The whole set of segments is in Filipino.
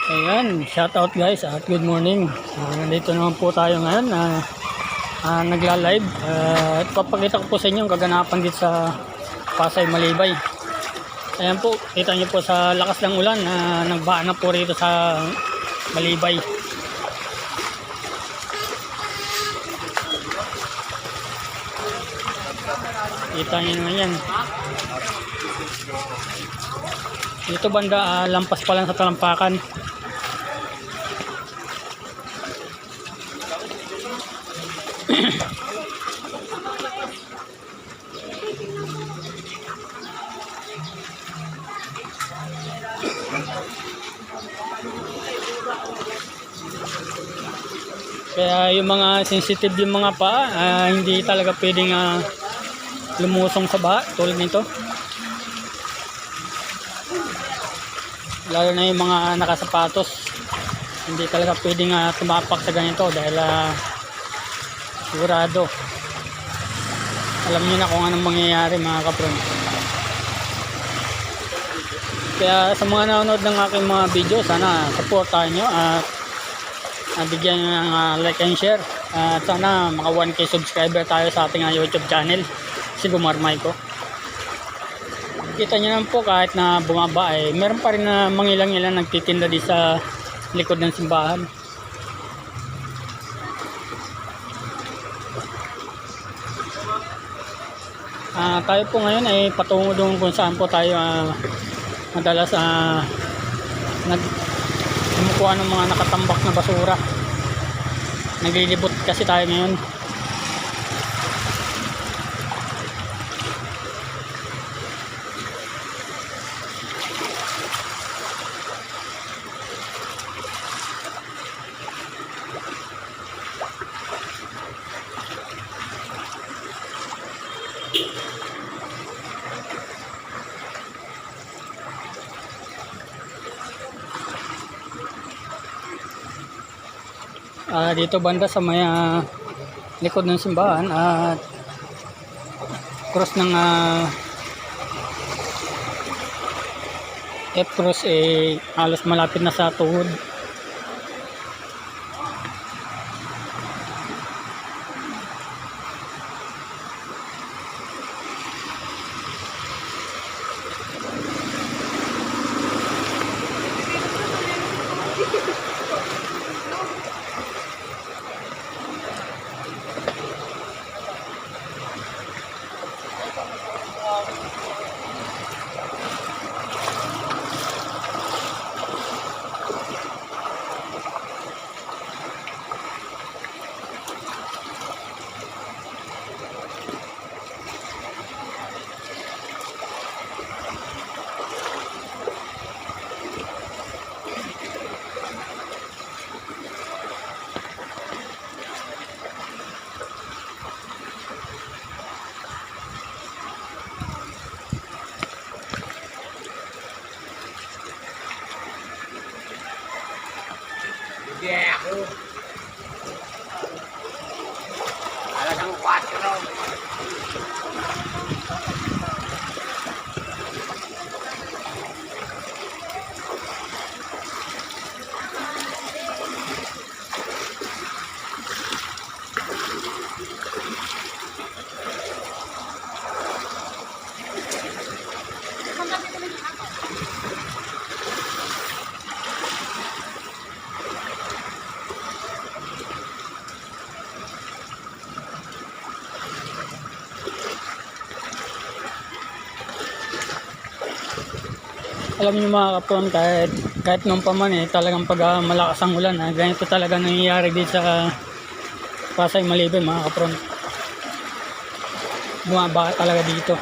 Ayan, shout out guys at good morning. Nandito naman po tayo ngayon na nagla-live. At papakita ko po sa inyo ang kaganapan dito sa Pasay Malibay. Ayan po, kita nyo po sa lakas ng ulan na nagbaha na po rito sa Malibay. Kita nyo naman yan. Dito banda, lampas pa lang sa talampakan. Kaya yung mga sensitive yung mga paa, hindi talaga pwedeng lumusong sa baha tulad nito. Lalo na yung mga nakasapatos, hindi talaga pwedeng tumapak sa ganito dahil sigurado alam niyo na kung anong mangyayari mga kapron. Kaya sa mga nanonood ng aking mga video, sana supportahan nyo at bigyan nyo ng like and share. At sana maka 1K subscriber tayo sa ating YouTube channel, si Bumarmay ko. Kita nyo naman po kahit na bumaba meron pa rin na mangilang-ilang nagtitinda di sa likod ng simbahan. Tayo po ngayon ay patungo doon kung saan po tayo madalas kumukuha ng mga nakatambak na basura. Naglilibot kasi tayo ngayon. Dito banda sa may likod ng simbahan at cross ng F-cross halos malapit na sa tuhod. Yeah, talagang 4. Alam niyo mga kapron, kahit nung pa man talagang pag malakas ang ulan ganito talaga nangyayari dito sa Pasay Malibay mga kapron. Bumaba talaga dito.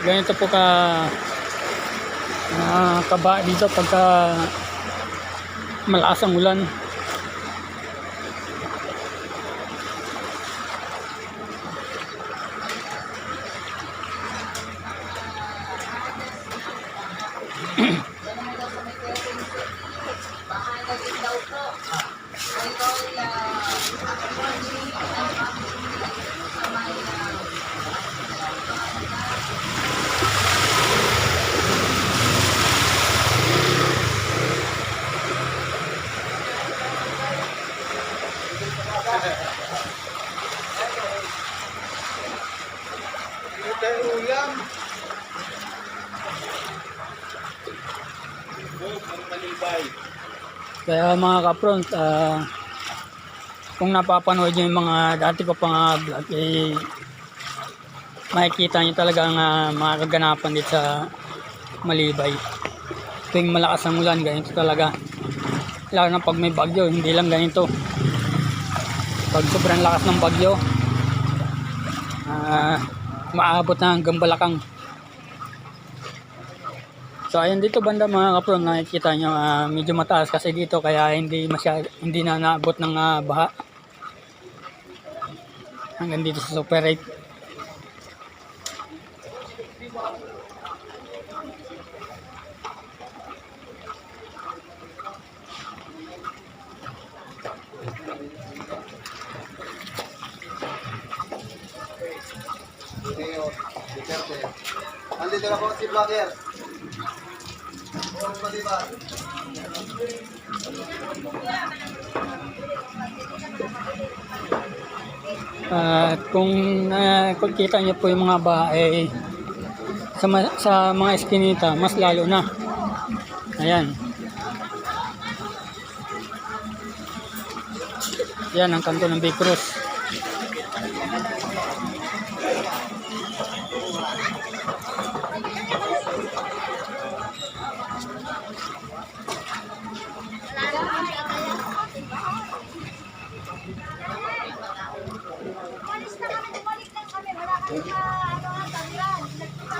ganito po kaba dito pagka malakas ang ulan. ulam. Kaya mga kapront, kung napapanood nyo yung mga dati ko pang vlog, makikita nyo talaga ang mga kaganapan dito sa Malibay. Tuwing malakas ang ulan, ganito talaga. Lalo na pag may bagyo, hindi lang ganito. Pag sobrang lakas ng bagyo, maabot na hanggang Balakang. So ayan dito banda mga kapron, nakikita nyo medyo mataas kasi dito kaya hindi na naabot ng baha. Hanggang dito sa Super 8. Andito na po si vlogger. Oh, diba? Kung kita niyo po yung mga bahay sa mga eskinita, mas lalo na. Ayan. Yan ang kanto ng Big Cruz.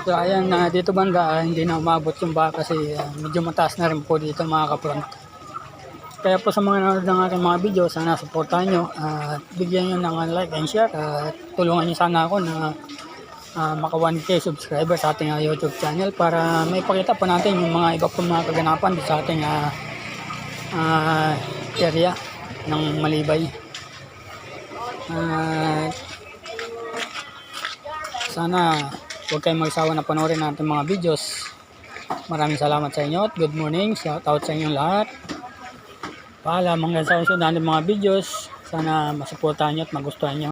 So ayan, dito banda hindi na umabot yung baha kasi medyo mataas na rin po dito mga kapront. Kaya po sa mga nanonood ng aking mga video, sana supportahan nyo at bigyan nyo ng like and share at tulungan nyo sana ako na maka 1K subscriber sa ating YouTube channel para may pakita pa natin yung mga iba pang mga kaganapan sa ating area ng Malibay. Sana huwag kayong magsawa na panoorin natin mga videos. Maraming salamat sa inyo at good morning. Shout out sa inyong lahat. Paalam hanggang sa susunod natin mga videos. Sana masuportahan nyo at magustuhan nyo.